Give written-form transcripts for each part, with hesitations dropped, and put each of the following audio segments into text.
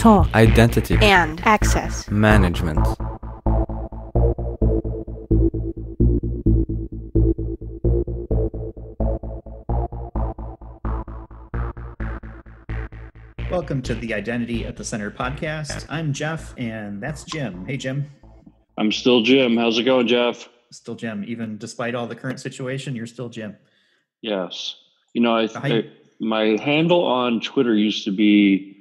talk, identity, and access management. Welcome to the Identity at the Center podcast. I'm Jeff, and that's Jim. Hey, Jim. I'm still Jim. How's it going, Jeff? Still Jim. Even despite all the current situation, you're still Jim. Yes. You know, my handle on Twitter used to be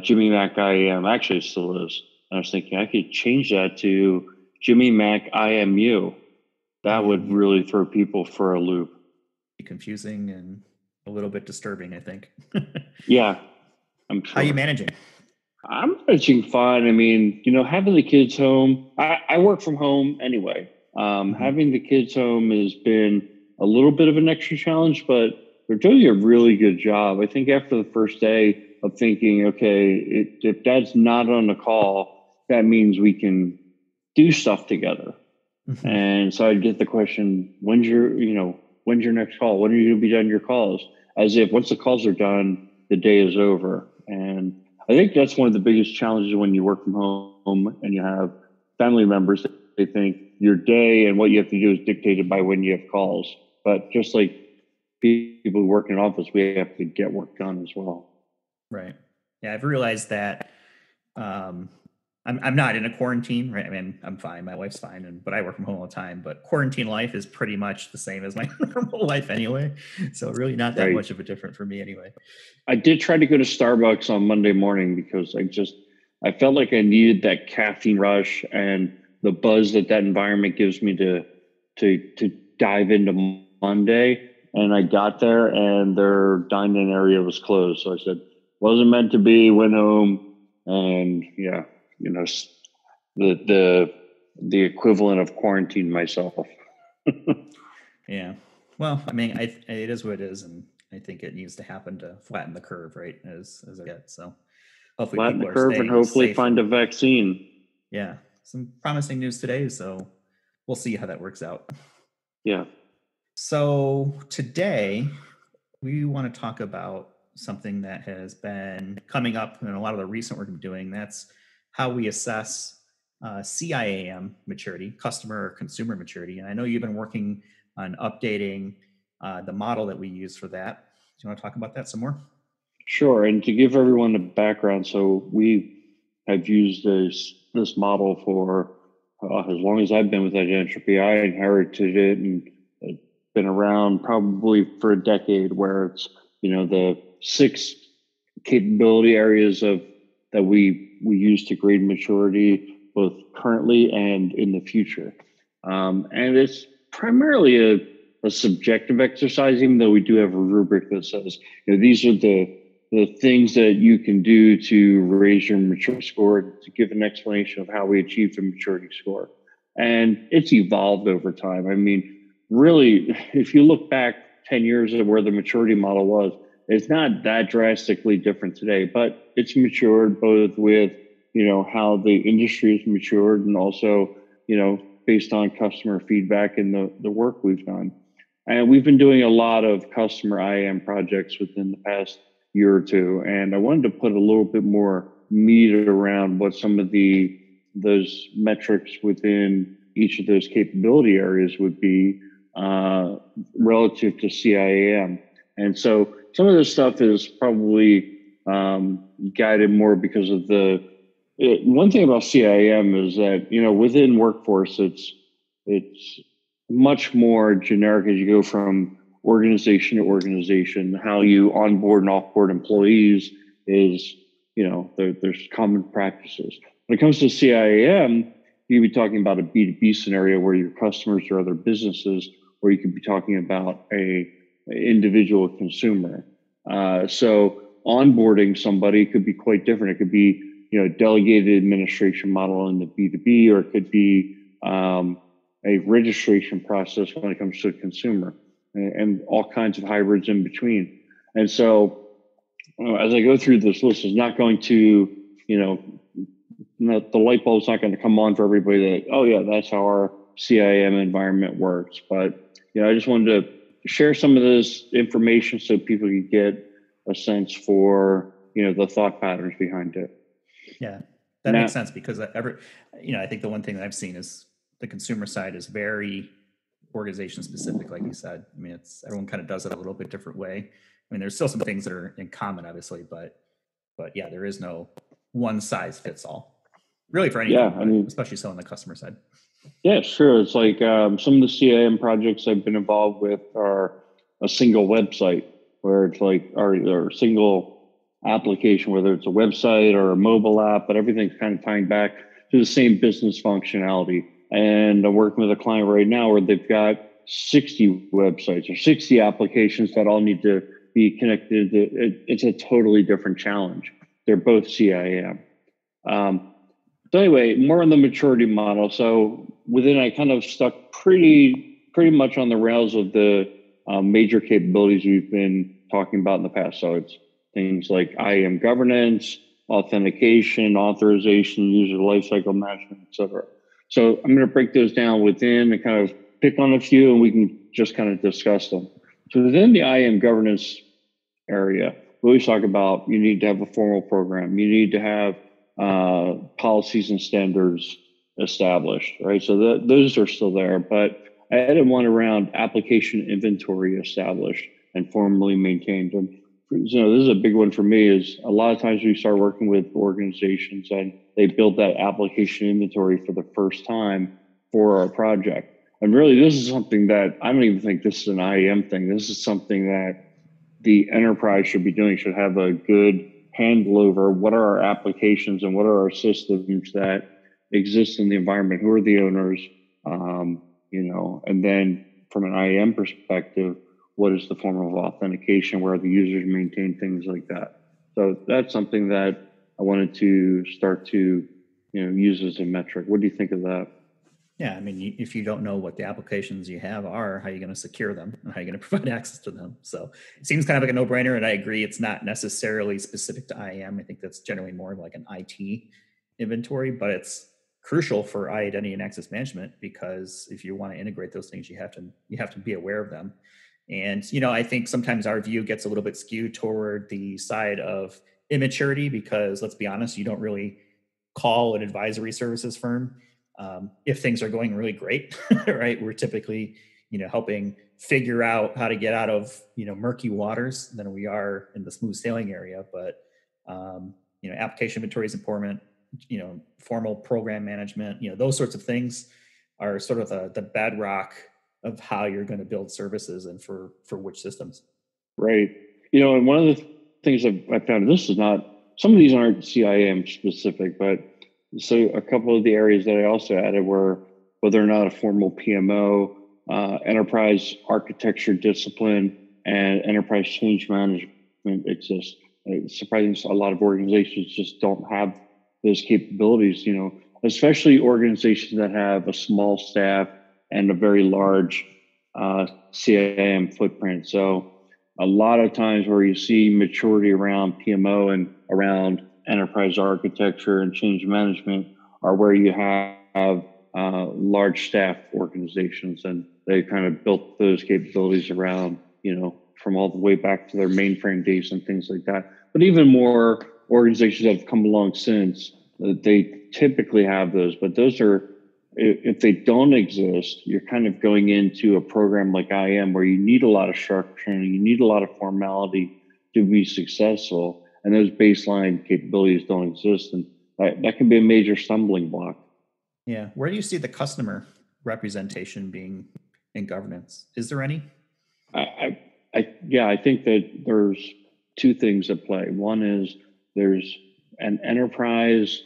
Jimmy Mac CIAM. Actually, it still is. I was thinking I could change that to Jimmy Mac IMU. That would really throw people for a loop. Confusing and a little bit disturbing, I think. Yeah, I'm sure. How are you managing? I'm managing fine. I mean, you know, having the kids home, I work from home anyway. Having the kids home has been a little bit of an extra challenge, but they're doing a really good job. I think after the first day of thinking, okay, if Dad's not on the call, that means we can do stuff together. And so I'd get the question, when's your next call? When are you going to be done your calls? As if once the calls are done, the day is over. And I think that's one of the biggest challenges when you work from home and you have family members. They think your day and what you have to do is dictated by when you have calls. But just like people who work in an office, we have to get work done as well. Right. Yeah, I've realized that I'm not in a quarantine, right? I mean, I'm fine. My wife's fine, but I work from home all the time. But quarantine life is pretty much the same as my normal life anyway. So really not that much of a different for me anyway. I did try to go to Starbucks on Monday morning because I felt like I needed that caffeine rush and the buzz that environment gives me to dive into Monday. And I got there and their dine-in area was closed. So I said, wasn't meant to be, went home, and yeah, you know, the equivalent of quarantine myself. Yeah. Well, I mean, it is what it is, and I think it needs to happen to flatten the curve, right? As I get. So hopefully flatten people the curve and hopefully find a vaccine. Yeah. Some promising news today, so we'll see how that works out. Yeah. So today we want to talk about something that has been coming up in a lot of the recent work we're doing. That's how we assess CIAM maturity, customer or consumer maturity. And I know you've been working on updating the model that we use for that. Do you want to talk about that some more? Sure. And to give everyone a background, so we have used this model for as long as I've been with Identity. I inherited it and it's been around probably for a decade, where it's, you know, the 6 capability areas that we use to grade maturity, both currently and in the future. And it's primarily a subjective exercise, even though we do have a rubric that says, you know, these are the things that you can do to raise your maturity score, to give an explanation of how we achieve the maturity score. And it's evolved over time. I mean, really, if you look back 10 years of where the maturity model was, it's not that drastically different today, but it's matured both with, you know, how the industry has matured and also, you know, based on customer feedback and the work we've done. And we've been doing a lot of customer IAM projects within the past year or two. And I wanted to put a little bit more meat around what some of those metrics within each of those capability areas would be relative to CIAM. And so some of this stuff is probably guided more because of one thing about CIAM is that, you know, within workforce, it's much more generic as you go from organization to organization. How you onboard and offboard employees is, you know, there's common practices. When it comes to CIAM, you could be talking about a B2B scenario where your customers are other businesses, or you could be talking about a individual consumer. So onboarding somebody could be quite different. It could be, you know, delegated administration model in the B2B, or it could be a registration process when it comes to a consumer, and all kinds of hybrids in between. And so as I go through this list, it's not going to, you know, the light bulb's not going to come on for everybody that, oh yeah, that's how our CIAM environment works. But, you know, I just wanted to share some of this information so people can get a sense for, you know, the thought patterns behind it. Yeah, that makes Now, sense because I think the one thing that I've seen is the consumer side is very organization specific, like you said. I mean, it's everyone kind of does it a little bit different way. I mean, there's still some things that are in common, obviously, but yeah, there is no one size fits all, really, for yeah, anything, I but mean, especially so on the customer side. yeah, sure. It's like some of the CIAM projects I've been involved with are a single website where it's like, or a single application, whether it's a website or a mobile app, but everything's kind of tying back to the same business functionality. And I'm working with a client right now where they've got 60 websites or 60 applications that all need to be connected. It's a totally different challenge. They're both CIAM. So anyway, more on the maturity model. So within, I kind of stuck pretty much on the rails of the major capabilities we've been talking about in the past. So it's things like IAM governance, authentication, authorization, user lifecycle management, et cetera. So I'm going to break those down within and kind of pick on a few, and we can just kind of discuss them. So within the IAM governance area, we always talk about you need to have a formal program. You need to have policies and standards established, right? So those are still there, but I added one around application inventory established and formally maintained. And this is a big one for me. Is a lot of times we start working with organizations and they build that application inventory for the first time for our project. And really, this is something that I don't even think this is an IAM thing. This is something that the enterprise should be doing. Should have a good handle over what are our applications and what are our systems that exist in the environment, who are the owners, and then from an IAM perspective, what is the form of authentication, where the users maintain, things like that. So that's something that I wanted to start to use as a metric. What do you think of that? Yeah, I mean, if you don't know what the applications you have are, how are you going to secure them and how are you going to provide access to them? So it seems kind of like a no-brainer, and I agree it's not necessarily specific to IAM. I think that's generally more like an IT inventory, but it's crucial for identity and access management because if you want to integrate those things, you have to be aware of them. And I think sometimes our view gets a little bit skewed toward the side of immaturity because let's be honest, you don't really call an advisory services firm if things are going really great, right? We're typically, helping figure out how to get out of, murky waters than we are in the smooth sailing area. But, application inventory is important, formal program management, those sorts of things are sort of the bedrock of how you're going to build services and for which systems. Right. And one of the things I found, this is not, some of these aren't CIAM specific, but so a couple of the areas that I also added were whether or not a formal PMO, enterprise architecture discipline, and enterprise change management exists. It's surprising a lot of organizations just don't have those capabilities, especially organizations that have a small staff and a very large CIAM footprint. So a lot of times where you see maturity around PMO and around enterprise architecture and change management are where you have large staff organizations, and they kind of built those capabilities around, from all the way back to their mainframe days and things like that. But even more organizations that have come along since, they typically have those, but those are, if they don't exist, you're kind of going into a program like IAM where you need a lot of structure and you need a lot of formality to be successful. And those baseline capabilities don't exist. And that can be a major stumbling block. Yeah. Where do you see the customer representation being in governance? Is there any? I think that there's two things at play. One is there's an enterprise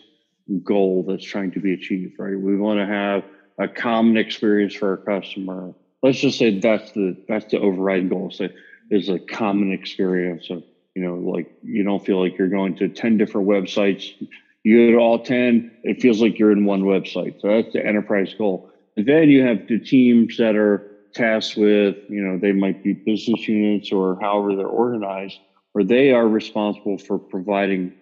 goal that's trying to be achieved, right? We want to have a common experience for our customer. Let's just say that's the overriding goal. So is a common experience of, like you don't feel like you're going to 10 different websites. You go to all 10, it feels like you're in one website. So that's the enterprise goal. And then you have the teams that are tasked with, they might be business units or however they're organized, where they are responsible for providing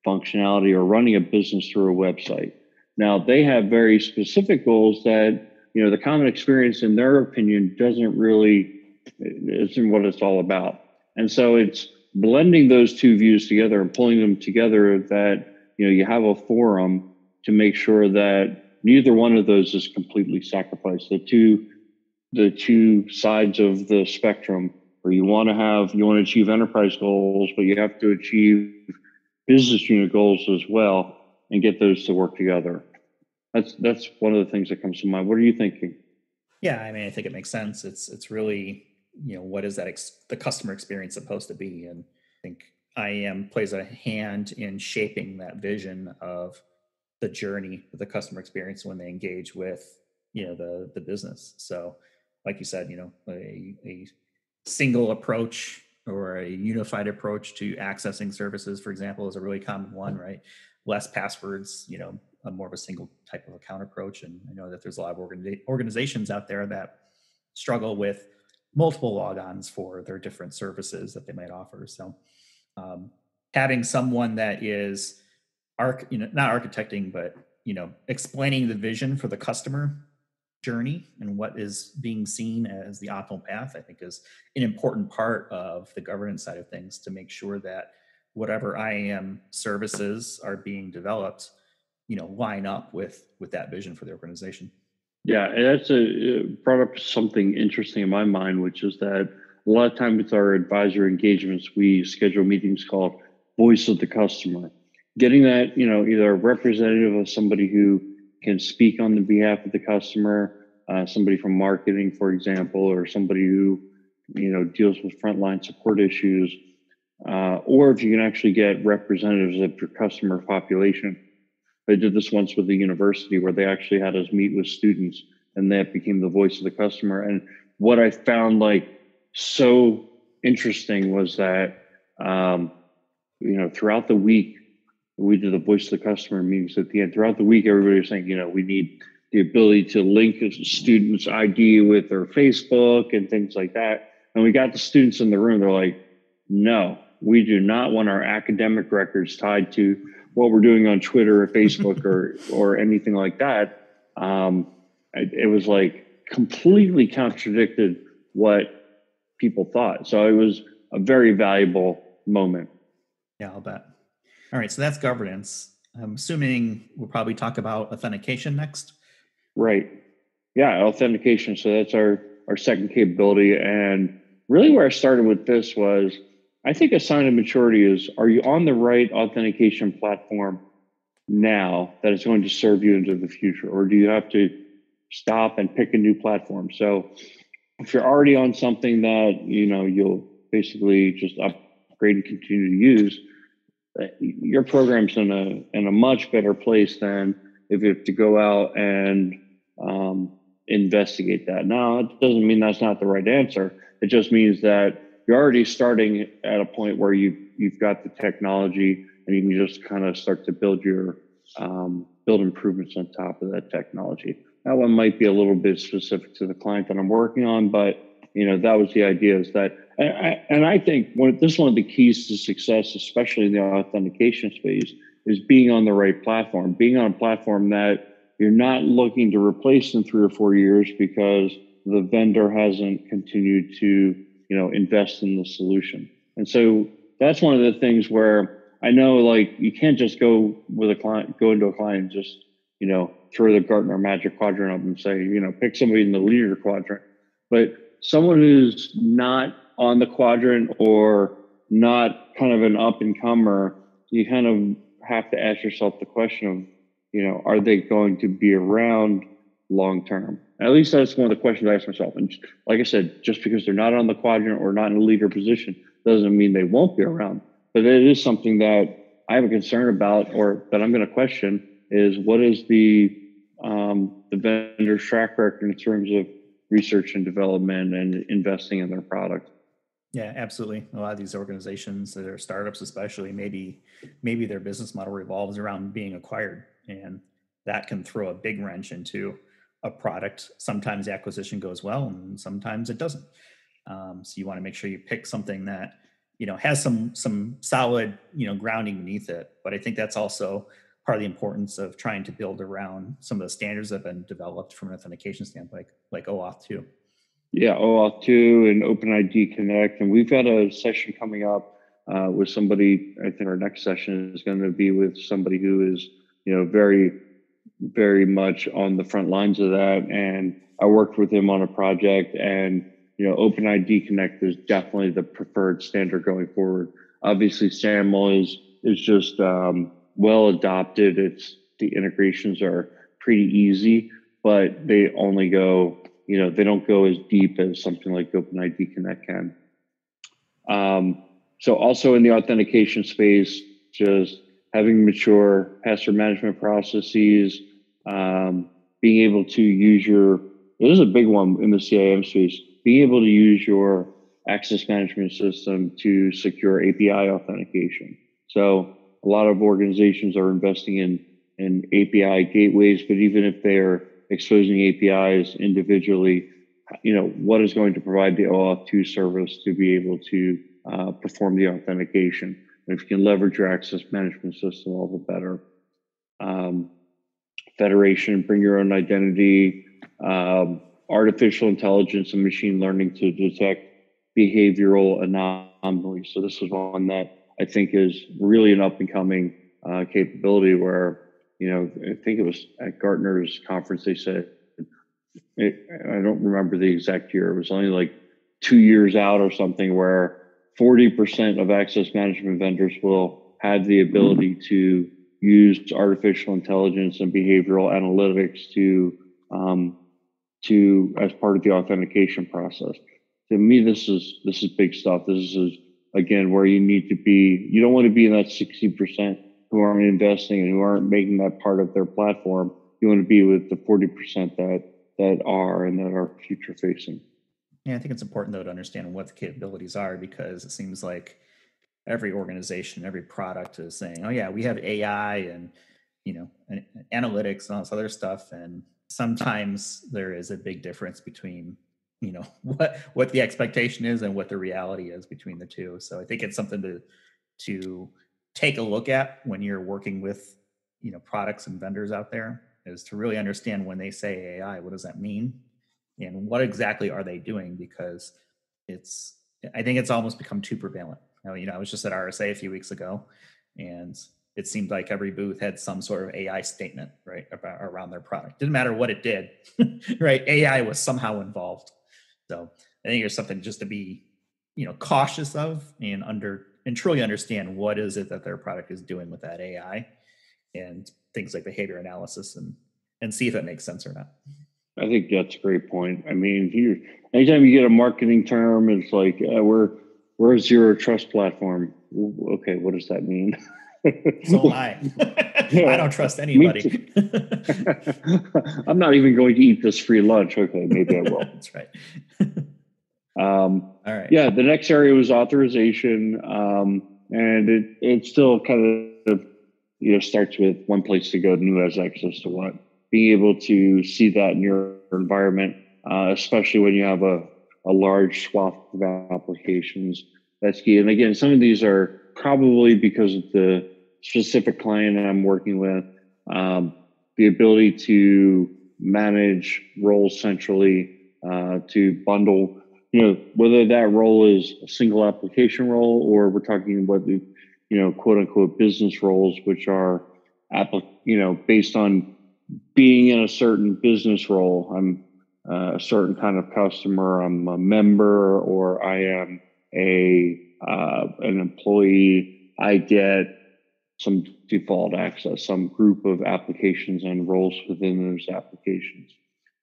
functionality or running a business through a website. Now they have very specific goals that, the common experience in their opinion isn't what it's all about. And so it's blending those two views together and pulling them together that you have a forum to make sure that neither one of those is completely sacrificed. The two sides of the spectrum, where you want to achieve enterprise goals, but you have to achieve business unit goals as well, and get those to work together. That's one of the things that comes to mind. What are you thinking? Yeah, I mean, I think it makes sense. It's really, what is that the customer experience supposed to be? And I think IAM plays a hand in shaping that vision of the journey of the customer experience when they engage with, the business. So, like you said, a single approach or a unified approach to accessing services, for example, is a really common one, right? Less passwords, a more of a single type of account approach. And I know that there's a lot of organizations out there that struggle with multiple logons for their different services that they might offer. So having someone that is not architecting, but explaining the vision for the customer journey and what is being seen as the optimal path, I think, is an important part of the governance side of things, to make sure that whatever IAM services are being developed, line up with that vision for the organization. Yeah, and it brought up something interesting in my mind, which is that a lot of time with our advisor engagements, we schedule meetings called Voice of the Customer. Getting that, either a representative of somebody who can speak on the behalf of the customer, somebody from marketing, for example, or somebody who, deals with frontline support issues, or if you can actually get representatives of your customer population. I did this once with the university, where they actually had us meet with students, and that became the voice of the customer. And what I found so interesting was that, throughout the week, we did the voice of the customer meetings at the end. Throughout the week, everybody was saying, we need the ability to link a student's ID with their Facebook and things like that. And we got the students in the room. They're like, no, we do not want our academic records tied to what we're doing on Twitter or Facebook or anything like that. It was completely contradicted what people thought. So it was a very valuable moment. Yeah, I'll bet. All right, so that's governance. I'm assuming we'll probably talk about authentication next. Right. Yeah, authentication. So that's our second capability. And really where I started with this was, I think a sign of maturity is, are you on the right authentication platform now that is going to serve you into the future? Or do you have to stop and pick a new platform? So if you're already on something that, you'll basically just upgrade and continue to use, your program's in a much better place than if you have to go out and investigate that. Now, it doesn't mean that's not the right answer. It just means that you're already starting at a point where you've got the technology, and you can just kind of start to build improvements on top of that technology. That one might be a little bit specific to the client that I'm working on, but that was the idea. Is that, and I think this is one of the keys to success, especially in the authentication space, is being on the right platform, being on a platform that you're not looking to replace in 3 or 4 years because the vendor hasn't continued to invest in the solution. And so that's one of the things where I know, you can't just go into a client and just, throw the Gartner Magic Quadrant up and say, pick somebody in the leader quadrant. But someone who's not on the quadrant or not kind of an up and comer, you kind of have to ask yourself the question of, are they going to be around long term? At least that's one of the questions I ask myself. And like I said, just because they're not on the quadrant or not in a leader position doesn't mean they won't be around. But it is something that I have a concern about, or that I'm going to question, is what is the vendor's track record in terms of research and development and investing in their product. Yeah, absolutely. A lot of these organizations that are startups, especially, maybe their business model revolves around being acquired, and that can throw a big wrench into a product. Sometimes the acquisition goes well, and sometimes it doesn't. So you want to make sure you pick something that has some solid grounding beneath it. But I think that's also part of the importance of trying to build around some of the standards that have been developed from an authentication standpoint, like OAuth 2. Yeah, OAuth 2 and OpenID Connect. And we've got a session coming up with somebody. I think our next session is going to be with somebody who is, very, very much on the front lines of that. And I worked with him on a project, and OpenID Connect is definitely the preferred standard going forward. Obviously, SAML is just well adopted. The integrations are pretty easy, but they only go, they don't go as deep as something like OpenID Connect can. So also in the authentication space, just having mature password management processes, being able to use this is a big one in the CIAM space, being able to use your access management system to secure API authentication. So a lot of organizations are investing in API gateways, but even if they're exposing APIs individually, what is going to provide the OAuth2 service to be able to perform the authentication? And if you can leverage your access management system, all the better. Federation, bring your own identity, artificial intelligence and machine learning to detect behavioral anomalies. So this is one that I think is really an up and coming capability where, I think it was at Gartner's conference, they said, I don't remember the exact year, it was only like 2 years out or something, where 40% of access management vendors will have the ability to use artificial intelligence and behavioral analytics to as part of the authentication process. To me, this is big stuff. This is again where you need to be. You don't want to be in that 60% who aren't investing and who aren't making that part of their platform. You want to be with the 40% that are and that are future facing. Yeah, I think it's important though to understand what the capabilities are, because it seems like every organization, every product is saying, "Oh yeah, we have AI and and analytics and all this other stuff." And sometimes there is a big difference between what the expectation is and what the reality is between the two. So I think it's something to take a look at when you're working with products and vendors out there, is to really understand when they say AI, what does that mean? And what exactly are they doing? Because I think it's almost become too prevalent. I was just at RSA a few weeks ago, and it seemed like every booth had some sort of AI statement, right, around their product. Didn't matter what it did, right? AI was somehow involved. So I think there's something just to be, cautious of and truly understand what is it that their product is doing with that AI, and things like behavior analysis, and see if it makes sense or not. I think that's a great point. I mean, anytime you get a marketing term, it's like we're a zero trust platform. Okay, what does that mean? So am I. I don't trust anybody. I'm not even going to eat this free lunch. Okay, maybe I will. That's right. All right. Yeah, the next area was authorization, and it still kind of starts with one place to go, who has access to what. Being able to see that in your environment, especially when you have a large swath of applications, that's key. And again, some of these are probably because of the specific client I'm working with, the ability to manage roles centrally, to bundle, whether that role is a single application role or we're talking about the, quote unquote business roles, which are, based on being in a certain business role. I'm a certain kind of customer, I'm a member, or I am an employee, I get some default access, some group of applications and roles within those applications.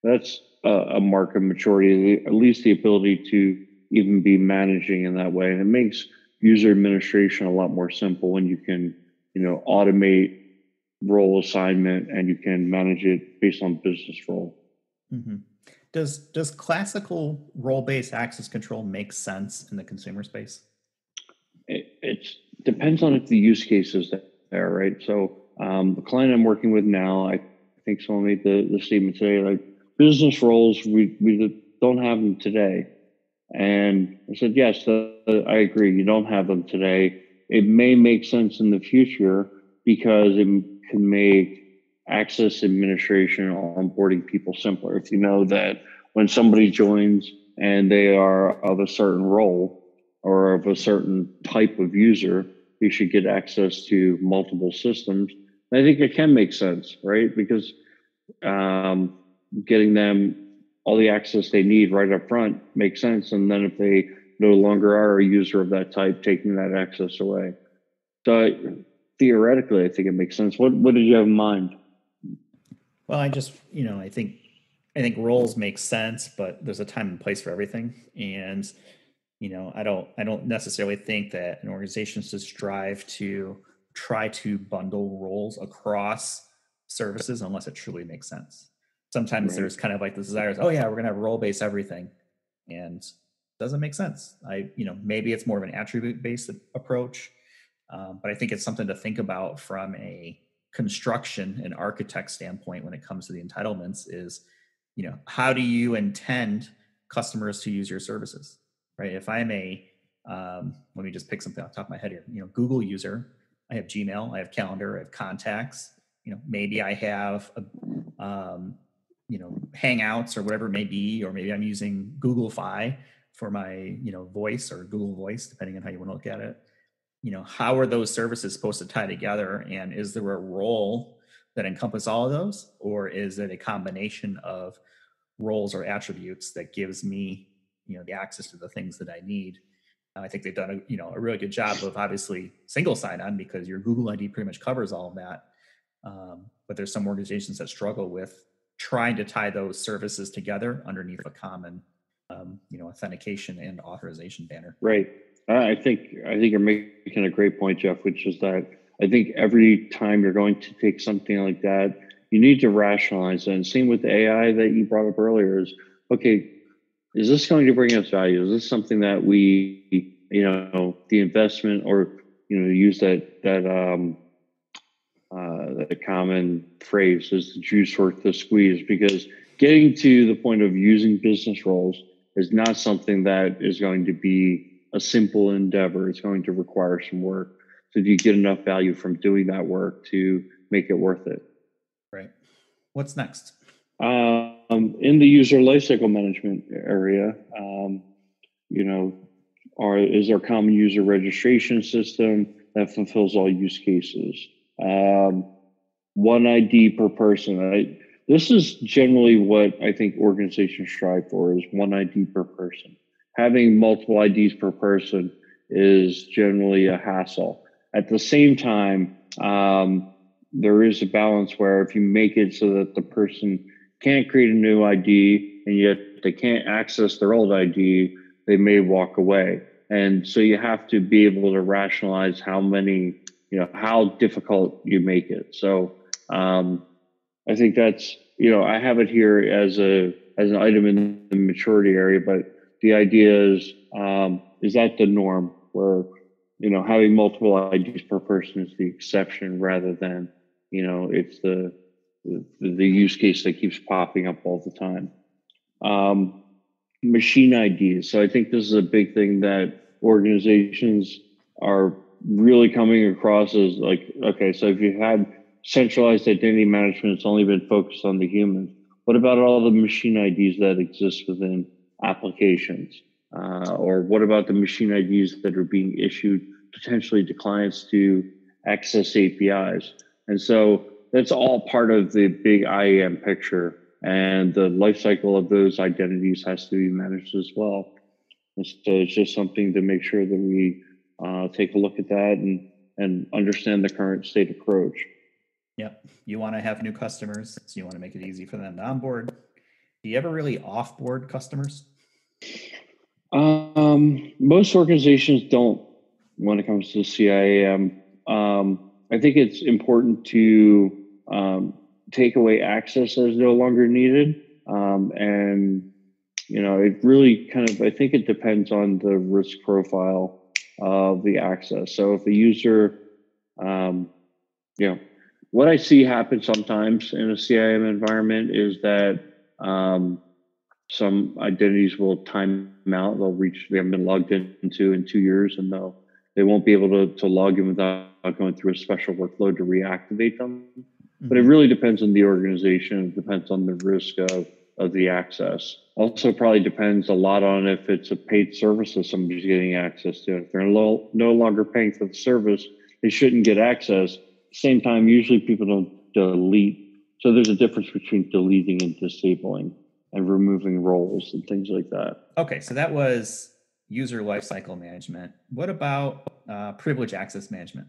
That's a mark of maturity, at least the ability to even be managing in that way. And it makes user administration a lot more simple when you can, automate role assignment and you can manage it based on business role. Mm-hmm. Does classical role-based access control make sense in the consumer space? It depends on if the use case is there, right? So the client I'm working with now, I think someone made the statement today, like business roles, we don't have them today. And I said, yes, I agree. You don't have them today. It may make sense in the future because it can make access administration or onboarding people simpler. If you know that when somebody joins and they are of a certain role, or of a certain type of user, you should get access to multiple systems. And I think it can make sense, right? Because getting them all the access they need right up front makes sense. And then if they no longer are a user of that type, taking that access away. So theoretically, I think it makes sense. What did you have in mind? Well, I just, I think roles make sense, but there's a time and place for everything. And, I don't necessarily think that an organization should strive to try to bundle roles across services unless it truly makes sense. Sometimes Right. there's kind of like the desires, oh yeah, we're gonna have role-based everything. And it doesn't make sense. Maybe it's more of an attribute-based approach. But I think it's something to think about from a construction and architect standpoint when it comes to the entitlements is, how do you intend customers to use your services, right? If I'm let me just pick something off the top of my head here, Google user, I have Gmail, I have calendar, I have contacts, maybe I have, Hangouts or whatever it may be, or maybe I'm using Google Fi for my, voice or Google Voice, depending on how you want to look at it. How are those services supposed to tie together? And is there a role that encompasses all of those? Or is it a combination of roles or attributes that gives me, the access to the things that I need? I think they've done a really good job of obviously single sign-on because your Google ID pretty much covers all of that. But there's some organizations that struggle with trying to tie those services together underneath a common, authentication and authorization banner. Right. I think you're making a great point, Jeff, which is that I think every time you're going to take something like that, you need to rationalize it. And same with AI that you brought up earlier is, okay, is this going to bring us value? Is this something that we, the investment or, use that common phrase is the juice worth the squeeze, because getting to the point of using business roles is not something that is going to be a simple endeavor. It's going to require some work. So do you get enough value from doing that work to make it worth it? Right. What's next? In the user lifecycle management area, is our common user registration system that fulfills all use cases. One ID per person. This is generally what I think organizations strive for, is one ID per person. Having multiple IDs per person is generally a hassle. At the same time, there is a balance where if you make it so that the person can't create a new ID and yet they can't access their old ID, they may walk away. And so you have to be able to rationalize how difficult you make it. So I think that's, I have it here as an item in the maturity area, but the idea is that the norm where, having multiple IDs per person is the exception rather than, it's the use case that keeps popping up all the time. Machine IDs. So I think this is a big thing that organizations are really coming across as like, okay, so if you had centralized identity management, it's only been focused on the humans. What about all the machine IDs that exist within applications? Or what about the machine IDs that are being issued potentially to clients to access APIs? And so that's all part of the big IAM picture, and the life cycle of those identities has to be managed as well. And so it's just something to make sure that we take a look at that and understand the current state approach. Yep. You want to have new customers, so you want to make it easy for them to onboard. Do you ever really offboard customers? Most organizations don't when it comes to CIAM. I think it's important to take away access that is no longer needed. And, it really I think it depends on the risk profile of the access. So if a user, what I see happen sometimes in a CIAM environment is that some identities will time out. They haven't been logged into in 2 years, and they won't be able to log in without going through a special workload to reactivate them. Mm-hmm. But it really depends on the organization. It depends on the risk of of the access. Also, probably depends a lot on if it's a paid service that somebody's getting access to. If they're no longer paying for the service, they shouldn't get access. Same time, usually people don't delete. So there's a difference between deleting and disabling and removing roles and things like that. Okay, so that was user lifecycle management. What about privilege access management?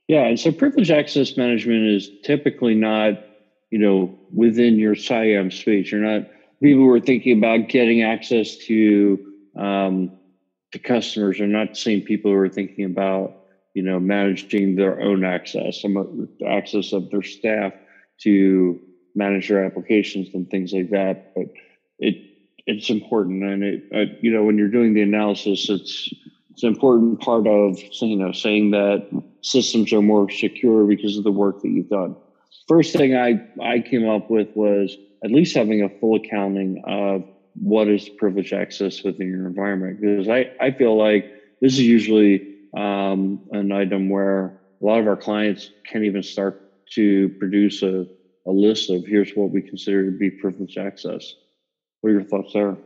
Yeah, and so privilege access management is typically not, within your CIAM space. You're not people who are thinking about getting access to customers are not the same people who are thinking about, managing their own access, the access of their staff to manage their applications and things like that. But it's important, and when you're doing the analysis, it's an important part of saying that systems are more secure because of the work that you've done. First thing I came up with was at least having a full accounting of what is privileged access within your environment, because I feel like this is usually an item where a lot of our clients can't even start to produce a list of here's what we consider to be privileged access. What are your thoughts there?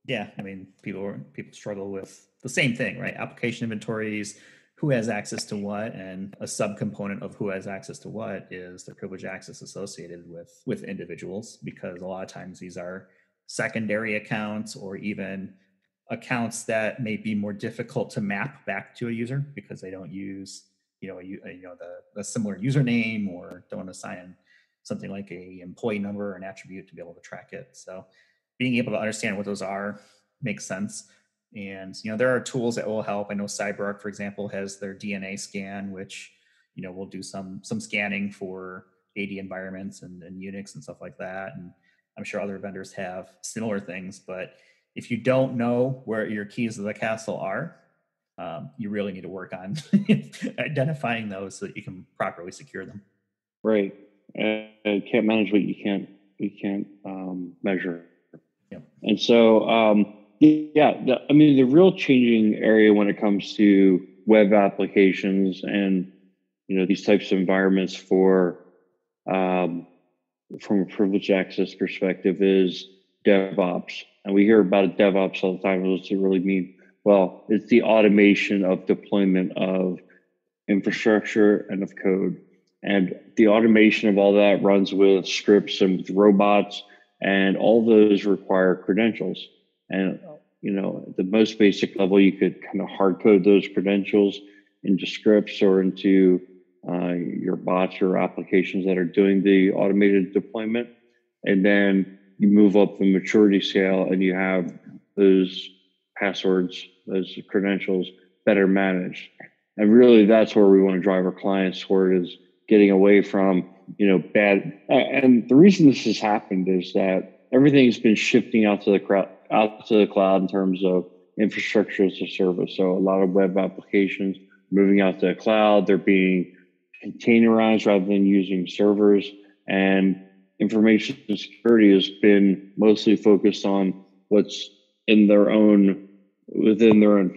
Yeah, I mean, people struggle with the same thing, right? Application inventories, who has access to what, and a subcomponent of who has access to what is the privilege access associated with individuals, because a lot of times these are secondary accounts or even accounts that may be more difficult to map back to a user because they don't use the similar username or don't assign something like a employee number or an attribute to be able to track it. So being able to understand what those are makes sense. And there are tools that will help. I know CyberArk, for example, has their DNA scan, which will do some scanning for AD environments and Unix and stuff like that. And I'm sure other vendors have similar things. But if you don't know where your keys to the castle are, you really need to work on identifying those so that you can properly secure them. Right. And can't manage what you can't measure. Yep. And so, the real changing area when it comes to web applications and these types of environments from a privileged access perspective is DevOps. And we hear about DevOps all the time. What does it really mean? Well, it's the automation of deployment of infrastructure and of code. And the automation of all that runs with scripts and with robots, and all those require credentials. And at the most basic level, you could kind of hard code those credentials into scripts or into your bots or applications that are doing the automated deployment. And then you move up the maturity scale and you have those passwords, those credentials better managed. And really that's where we want to drive our clients toward, is getting away from, bad. And the reason this has happened is that everything's been shifting out to the cloud in terms of infrastructure as a service. So a lot of web applications moving out to the cloud, they're being containerized rather than using servers. And information security has been mostly focused on what's within their own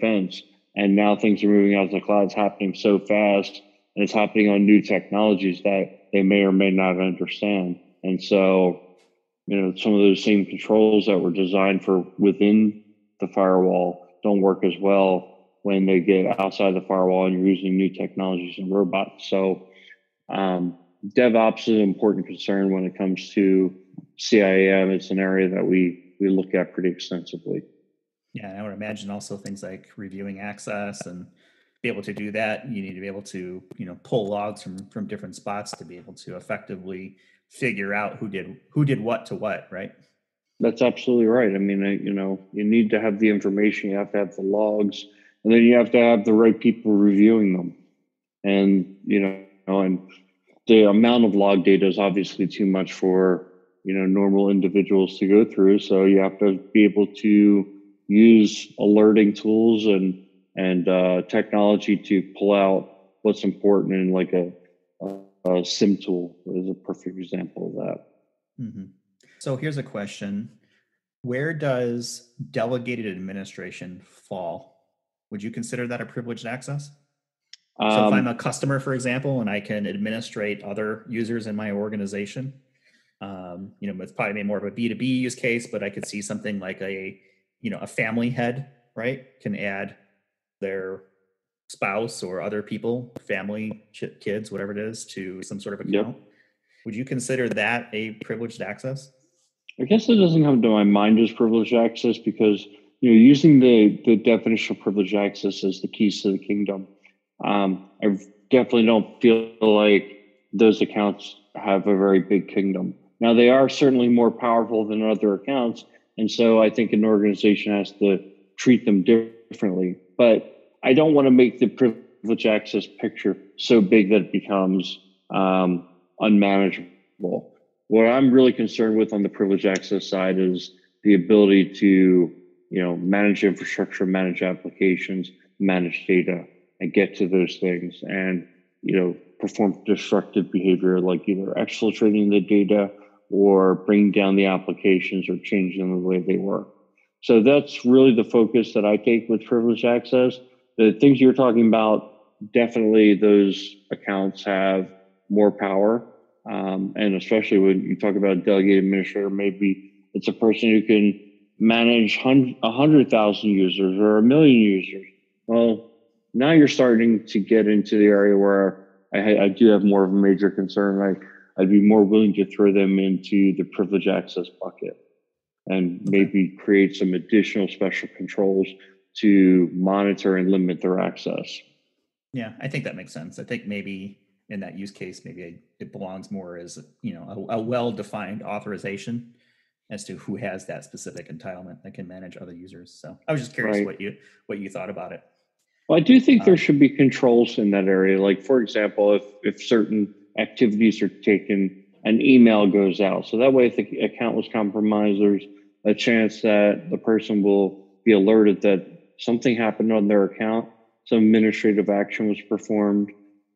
fence. And now things are moving out to the cloud. It's happening so fast, and it's happening on new technologies that they may or may not understand. And so, some of those same controls that were designed for within the firewall don't work as well when they get outside the firewall and you're using new technologies and robots. So DevOps is an important concern when it comes to CIAM. It's an area that we look at pretty extensively. Yeah, and I would imagine also things like reviewing access, and be able to do that, you need to be able to pull logs from different spots to be able to effectively figure out who did what to what, right? That's absolutely right. I mean, you need to have the information, you have to have the logs, and then you have to have the right people reviewing them. And, and the amount of log data is obviously too much for, normal individuals to go through. So you have to be able to use alerting tools and technology to pull out what's important, and like a SIM tool is a perfect example of that. Mm-hmm. So here's a question. Where does delegated administration fall? Would you consider that a privileged access? So if I'm a customer, for example, and I can administrate other users in my organization, It's probably maybe more of a B2B use case, but I could see something like a family head, right, can add their spouse or other people, family, kids, whatever it is, to some sort of account. Yep. Would you consider that a privileged access? I guess it doesn't come to my mind as privileged access because using the definition of privileged access as the keys to the kingdom, I definitely don't feel like those accounts have a very big kingdom. Now they are certainly more powerful than other accounts, and so I think an organization has to treat them differently. But I don't want to make the privileged access picture so big that it becomes unmanageable. What I'm really concerned with on the privileged access side is the ability to, manage infrastructure, manage applications, manage data, and get to those things, and perform destructive behavior like either exfiltrating the data or bringing down the applications or changing the way they work. So that's really the focus that I take with privileged access. The things you're talking about, definitely those accounts have more power. And especially when you talk about a delegated administrator, maybe it's a person who can manage 100,000 users or 1 million users. Well, now you're starting to get into the area where I do have more of a major concern. I'd be more willing to throw them into the privileged access bucket and maybe create some additional special controls to monitor and limit their access. Yeah, I think that makes sense. I think maybe in that use case, maybe it belongs more as a well-defined authorization as to who has that specific entitlement that can manage other users. So I was just curious what you thought about it. Well, I do think there should be controls in that area. Like, for example, if certain activities are taken, an email goes out. So that way, if the account was compromised, there's a chance that the person will be alerted that something happened on their account, some administrative action was performed,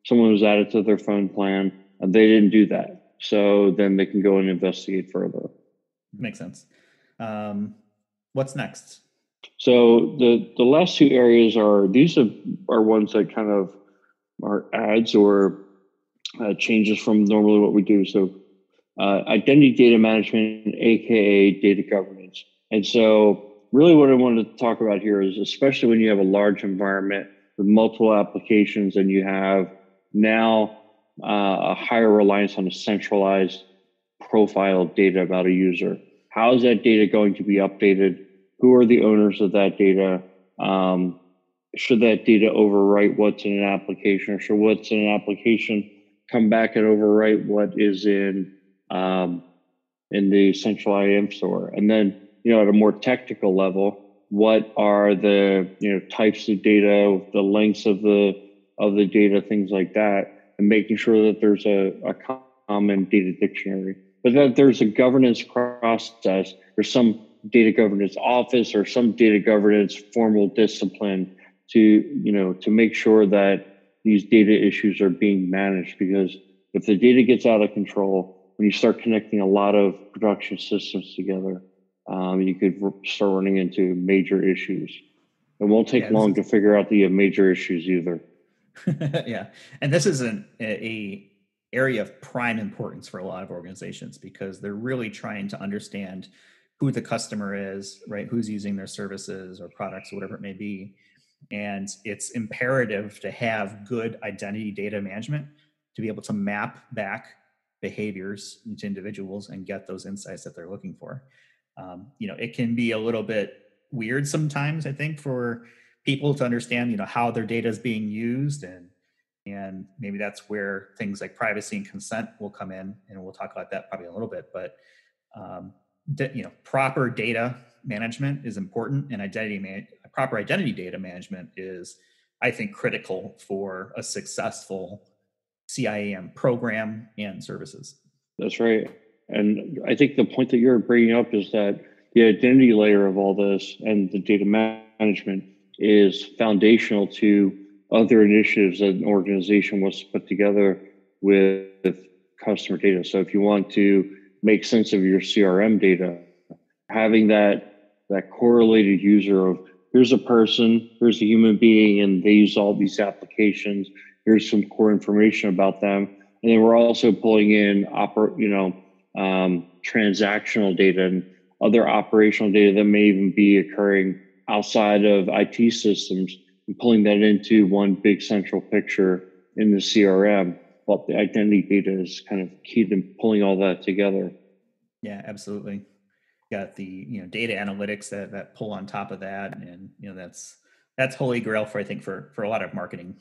someone was added to their phone plan, and they didn't do that. So then they can go and investigate further. Makes sense. What's next? So the last two areas are ones that kind of are adds or changes from normally what we do. So identity data management, aka data governance. And so really what I wanted to talk about here is, especially when you have a large environment with multiple applications and you have now a higher reliance on a centralized profile of data about a user. How is that data going to be updated? Who are the owners of that data? Should that data overwrite what's in an application, or should what's in an application come back and overwrite what is in the central CIAM store? And then, at a more technical level, what are the types of data, the lengths of the data, things like that, and making sure that there's a common data dictionary, but that there's a governance process. There's some data governance office or some data governance formal discipline to make sure that these data issues are being managed. Because if the data gets out of control, when you start connecting a lot of production systems together, you could start running into major issues. It won't take long to figure out the major issues either. Yeah, and this is an area of prime importance for a lot of organizations, because they're really trying to understand who the customer is, right? Who's using their services or products or whatever it may be. And it's imperative to have good identity data management to be able to map back behaviors into individuals and get those insights that they're looking for. It can be a little bit weird sometimes, I think, for people to understand, how their data is being used, and maybe that's where things like privacy and consent will come in, and we'll talk about that probably a little bit. But proper data management is important, and proper identity data management is, I think, critical for a successful CIAM program and services. That's right. And I think the point that you're bringing up is that the identity layer of all this and the data management is foundational to other initiatives that an organization wants to put together with customer data. So if you want to make sense of your CRM data, having that correlated user of, here's a person, here's a human being, and they use all these applications, here's some core information about them. And then we're also pulling in transactional data and other operational data that may even be occurring outside of IT systems, and pulling that into one big central picture in the CRM. Well, the identity data is kind of key to pulling all that together. Yeah, absolutely. Got the data analytics that pull on top of that, and that's holy grail for, I think, for a lot of marketing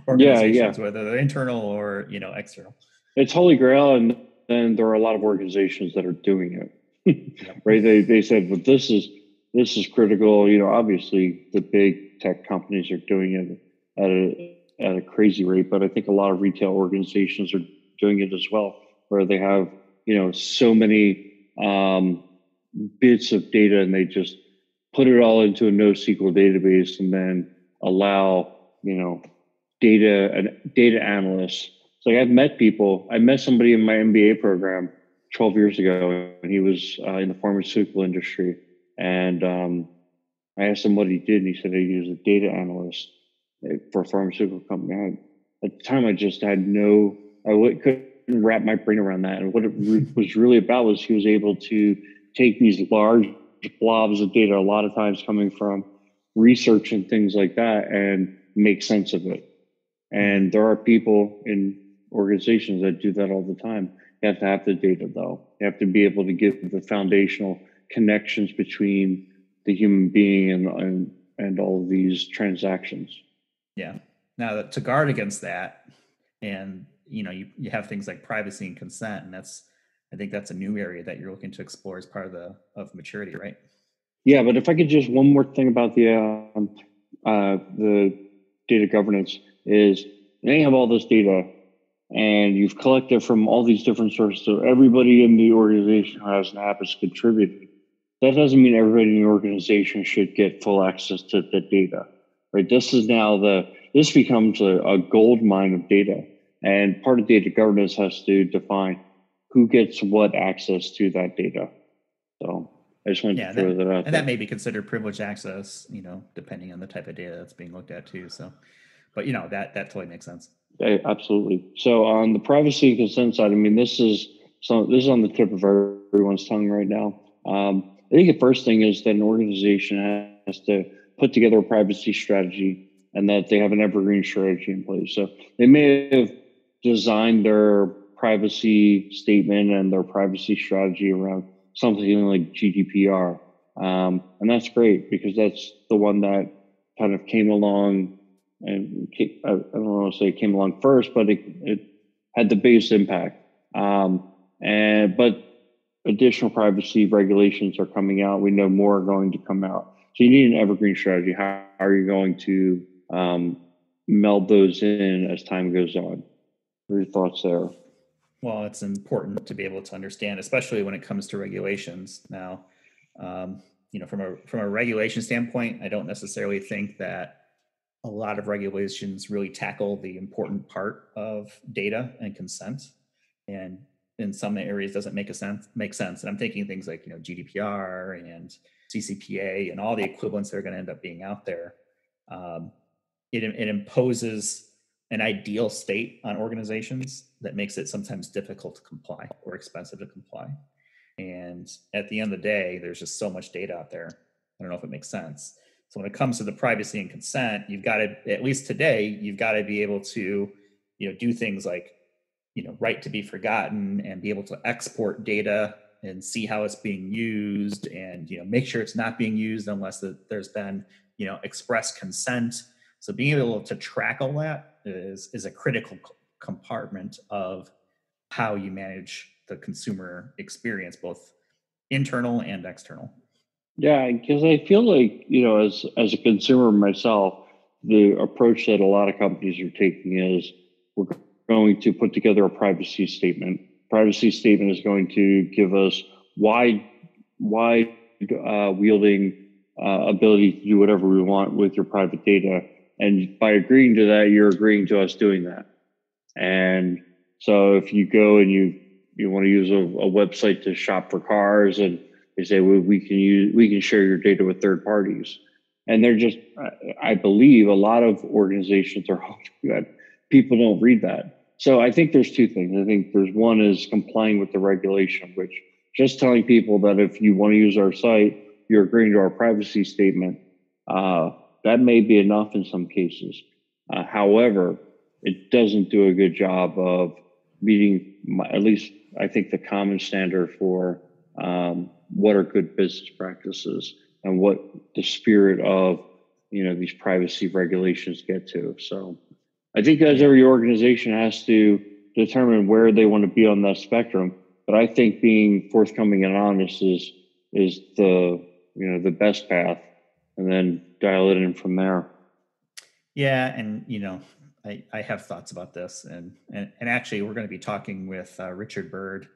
organizations, whether they're internal or external. It's holy grail, and then there are a lot of organizations that are doing it. Yep. Right? They said, but this is critical. Obviously the big tech companies are doing it at a crazy rate, but I think a lot of retail organizations are doing it as well, where they have so many bits of data, and they just put it all into a NoSQL database, and then allow data analysts. So I've met people. I met somebody in my MBA program 12 years ago, and he was in the pharmaceutical industry. And I asked him what he did, and he said he was a data analyst for a pharmaceutical company. At the time, I just had I couldn't wrap my brain around that. And what it was really about was he was able to take these large blobs of data, a lot of times coming from research and things like that, and make sense of it. And there are people in organizations that do that all the time. You have to have the data, though. You have to be able to give the foundational connections between the human being and all of these transactions. Yeah. Now, to guard against that, and you have things like privacy and consent, and I think that's a new area that you're looking to explore as part of maturity, right? Yeah, but if I could just one more thing about the data governance is, they have all this data, and you've collected from all these different sources. So everybody in the organization who has an app is contributing. That doesn't mean everybody in the organization should get full access to the data, right? This becomes a gold mine of data, and part of data governance has to define who gets what access to that data. So I just wanted to throw that out. And that may be considered privileged access, depending on the type of data that's being looked at too. So, but that totally makes sense. Absolutely. So on the privacy and consent side, I mean, this is on the tip of everyone's tongue right now. I think the first thing is that an organization has to put together a privacy strategy, and that they have an evergreen strategy in place. So they may have designed their privacy statement and their privacy strategy around something like GDPR. And that's great, because that's the one that kind of came along, and I don't want to say it came along first, but it had the biggest impact. But additional privacy regulations are coming out. We know more are going to come out. So you need an evergreen strategy. How are you going to meld those in as time goes on? What are your thoughts there? Well, it's important to be able to understand, especially when it comes to regulations. Now, from a regulation standpoint, I don't necessarily think that a lot of regulations really tackle the important part of data and consent, and in some areas doesn't make sense. And I'm thinking things like GDPR and CCPA and all the equivalents that are going to end up being out there. It imposes an ideal state on organizations that makes it sometimes difficult to comply or expensive to comply. And at the end of the day, there's just so much data out there. I don't know if it makes sense. So when it comes to the privacy and consent, you've got to, at least today, you've got to be able to, do things like, right to be forgotten, and be able to export data and see how it's being used, and, make sure it's not being used unless there's been, express consent. So being able to track all that is a critical compartment of how you manage the consumer experience, both internal and external. Yeah, because I feel like, as a consumer myself, the approach that a lot of companies are taking is, we're going to put together a privacy statement. Privacy statement is going to give us wide wielding ability to do whatever we want with your private data. And by agreeing to that, you're agreeing to us doing that. And so if you go and you want to use a website to shop for cars, and they say, well, we can share your data with third parties. And they're I believe a lot of organizations are hoping that people don't read that. So I think there's two things. I think there's one is complying with the regulation, which just telling people that if you want to use our site, you're agreeing to our privacy statement. That may be enough in some cases. However, it doesn't do a good job of meeting, at least I think, the common standard for what are good business practices and what the spirit of these privacy regulations get to. So I think as every organization has to determine where they want to be on that spectrum, but I think being forthcoming and honest is the best path, and then dial it in from there. Yeah, and I have thoughts about this, and actually, we're going to be talking with Richard Bird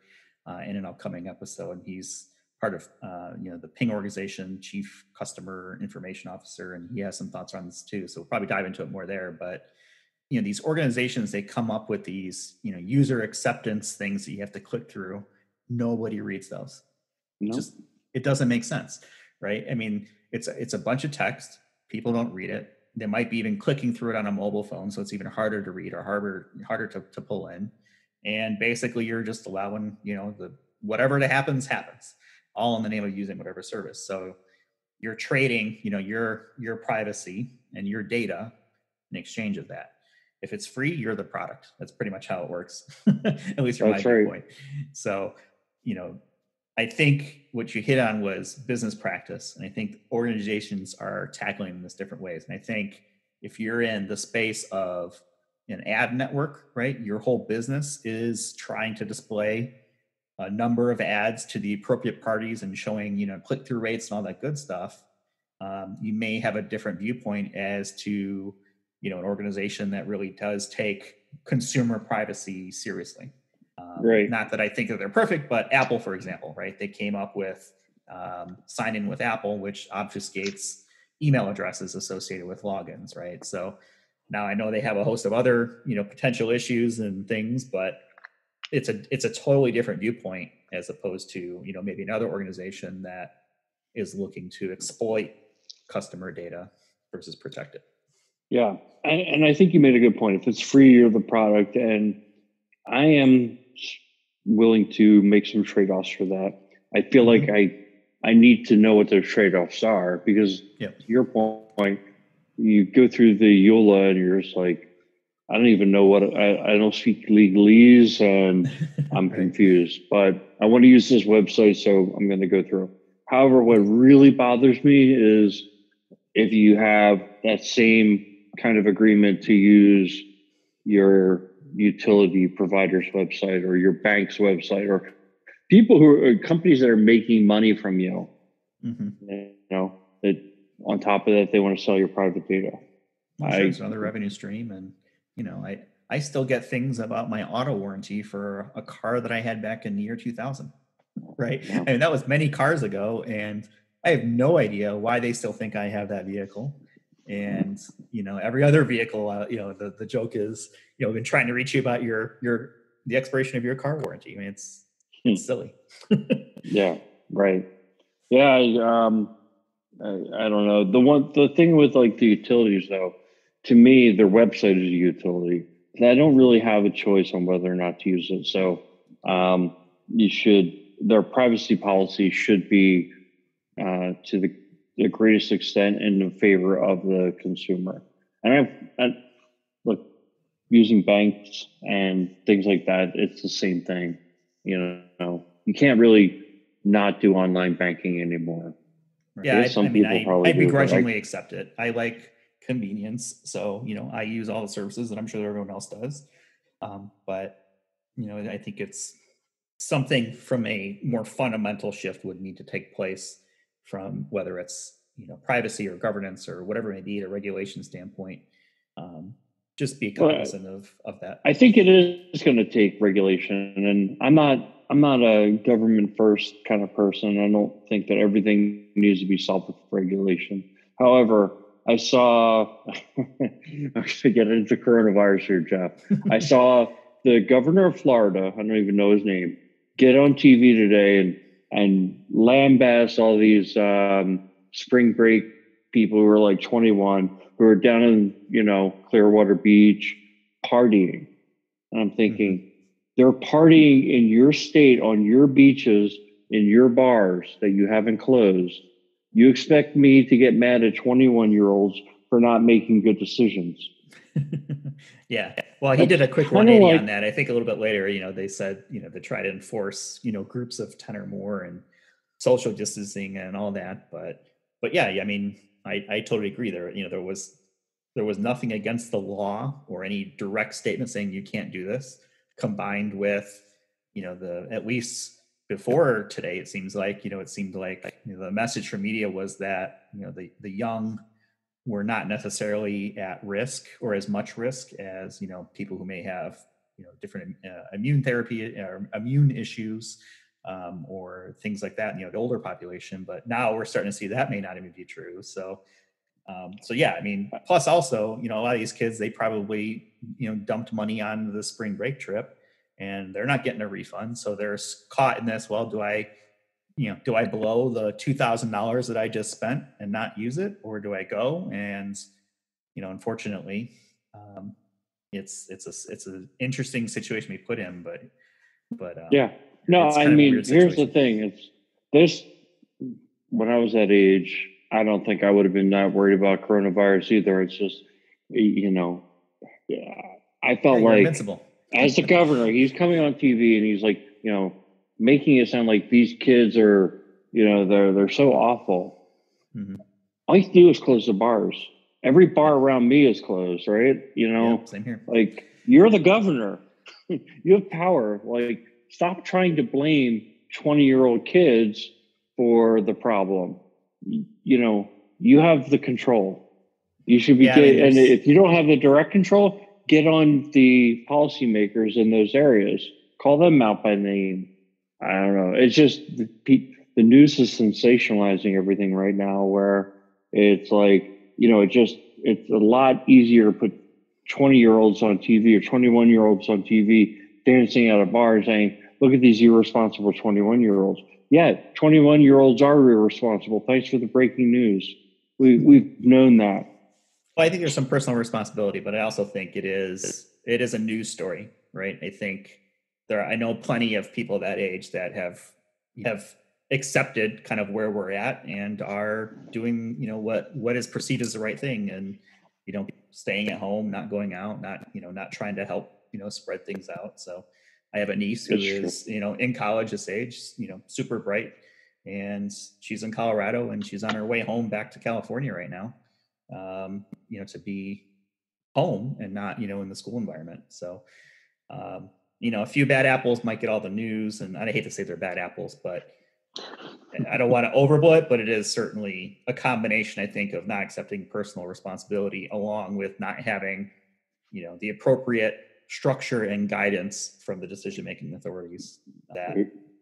in an upcoming episode. He's part of the Ping organization, Chief Customer Information Officer, and he has some thoughts on this too. So we'll probably dive into it more there. But these organizations, they come up with these user acceptance things that you have to click through. Nobody reads those. No. It doesn't make sense, right? I mean, it's a bunch of text. People don't read it. They might be even clicking through it on a mobile phone, so it's even harder to read or harder to pull in. And basically, you're just allowing whatever that happens, all in the name of using whatever service. So you're trading your privacy and your data in exchange of that. If it's free, you're the product. That's pretty much how it works, at least from my viewpoint. So, I think what you hit on was business practice. And I think organizations are tackling this different ways. And I think if you're in the space of an ad network, right, your whole business is trying to display a number of ads to the appropriate parties and showing, click-through rates and all that good stuff. You may have a different viewpoint as to, an organization that really does take consumer privacy seriously. Right. Not that I think that they're perfect, but Apple, for example, right? They came up with sign in with Apple, which obfuscates email addresses associated with logins, right? So now I know they have a host of other, potential issues and things, but it's a totally different viewpoint as opposed to, maybe another organization that is looking to exploit customer data versus protect it. Yeah. And I think you made a good point. If it's free, you're the product. And I am willing to make some trade-offs for that. I feel like I need to know what those trade-offs are because to your point, you go through the EULA and you're just like, I don't even know what, I don't speak legalese and I'm right. confused, but I want to use this website, so I'm going to go through. However, what really bothers me is if you have that same kind of agreement to use your utility provider's website or your bank's website or people who are companies that are making money from you, that on top of that, they want to sell your private data. Well, sure, it's another revenue stream. And, I still get things about my auto warranty for a car that I had back in the year 2000, right? Yeah. And that was many cars ago. And I have no idea why they still think I have that vehicle. And, every other vehicle, the joke is, we've been trying to reach you about the expiration of your car warranty. I mean, it's silly. Yeah. Right. Yeah. I don't know. The thing with like the utilities though, to me, their website is a utility. And I don't really have a choice on whether or not to use it. So, their privacy policy should be, to the greatest extent in favor of the consumer. And look, using banks and things like that, it's the same thing. You can't really not do online banking anymore. Yeah, I begrudgingly accept it. I like convenience, so I use all the services that I'm sure everyone else does. But I think it's something from a more fundamental shift would need to take place from whether it's privacy or governance or whatever it may be, a regulation standpoint. Just be cognizant of that. I think it is going to take regulation, and I'm not a government first kind of person. I don't think that everything needs to be solved with regulation. However, I saw, I'm going to get into coronavirus here, Jeff. I saw the governor of Florida, I don't even know his name, get on TV today and lambast all these spring break people who are like 21 who are down in, Clearwater Beach partying. And I'm thinking, they're partying in your state, on your beaches, in your bars that you haven't closed. You expect me to get mad at 21-year-olds for not making good decisions? Yeah. Well, he did a quick Kind of 180 like, on that. I think a little bit later, they said, to try to enforce, groups of 10 or more and social distancing and all that. But yeah, I mean, I totally agree there. There was nothing against the law or any direct statement saying you can't do this, combined with, at least before today, it seems like, it seemed like the message from media was that, the young were not necessarily at risk or as much risk as people who may have different immune therapy or immune issues, or things like that, the older population. But now we're starting to see that may not even be true. So yeah, I mean, plus also, a lot of these kids, they probably dumped money on the spring break trip and they're not getting a refund, so they're caught in this. Well, do I blow the $2,000 that I just spent and not use it, or do I go? And unfortunately, it's an interesting situation we put in, but yeah, no, it's I kind of a mean, weird here's the situation. thing: it's this. When I was that age, I don't think I would have been that worried about coronavirus either. It's just, yeah, I felt You're like invincible. as the governor, he's coming on TV and he's like, making it sound like these kids are, they're so awful. Mm-hmm. All you do is close the bars. Every bar around me is closed, right? Yep, same here. Like, you're the governor. You have power. Like, stop trying to blame 20-year-old kids for the problem. You have the control. You should be and if you don't have the direct control, get on the policymakers in those areas. Call them out by name. I don't know. It's just the news is sensationalizing everything right now, where it's like, it's a lot easier to put 20-year-olds on TV or 21-year-olds on TV dancing at a bar saying, look at these irresponsible 21-year-olds. Yeah, 21-year-olds are irresponsible. Thanks for the breaking news. We've known that. Well, I think there's some personal responsibility, but I also think it is a news story, right? I think I know plenty of people that age that have accepted kind of where we're at and are doing, what is perceived as the right thing, and staying at home, not going out, not trying to help, spread things out. So I have a niece who is, in college this age, super bright, and she's in Colorado and she's on her way home back to California right now, to be home and not, in the school environment. So, a few bad apples might get all the news, and I hate to say they're bad apples, but I don't want to overblow it, but it is certainly a combination, I think, of not accepting personal responsibility along with not having, the appropriate structure and guidance from the decision-making authorities that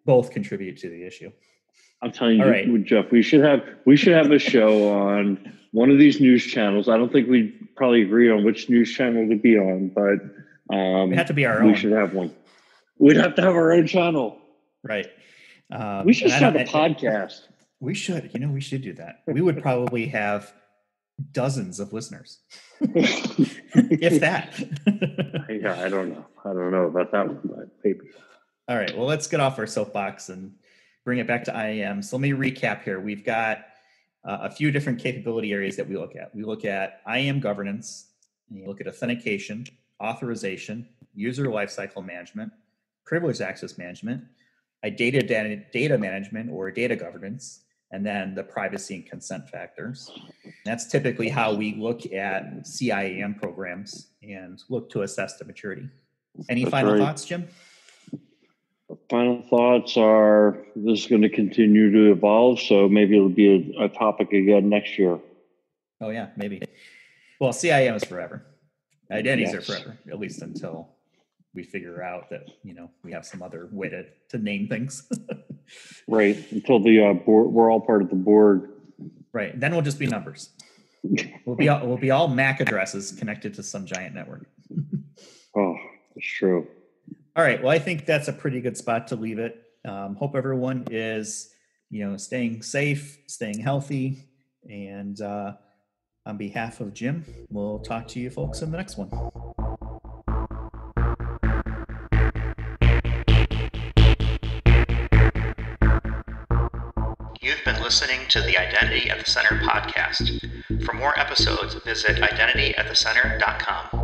both contribute to the issue. I'm telling you, right, Jeff, we should have a show on one of these news channels. I don't think we'd probably agree on which news channel to be on, but we have to be our own. We should have one. We'd have to have our own channel. Right. We should start a podcast. We should. We should do that. We would probably have dozens of listeners, if that. Yeah, I don't know about that one, but maybe. All right. Well, let's get off our soapbox and bring it back to IAM. So let me recap here. We've got a few different capability areas that we look at. We look at IAM governance, and you look at authentication, authorization, user lifecycle management, privileged access management, data management or data governance, and then the privacy and consent factors. That's typically how we look at CIAM programs and look to assess the maturity. Any final thoughts, Jim? Final thoughts are this is going to continue to evolve, so maybe it'll be a topic again next year. Oh, yeah, maybe. Well, CIAM is forever. Identities are forever, at least until we figure out that, we have some other way to name things. Right. Until the board, we're all part of the board. Right. Then we'll just be numbers. We'll be all MAC addresses connected to some giant network. Oh, that's true. All right. Well, I think that's a pretty good spot to leave it. Hope everyone is, staying safe, staying healthy. And on behalf of Jim, we'll talk to you folks in the next one. listening to the Identity at the Center podcast. For more episodes, visit identityatthecenter.com.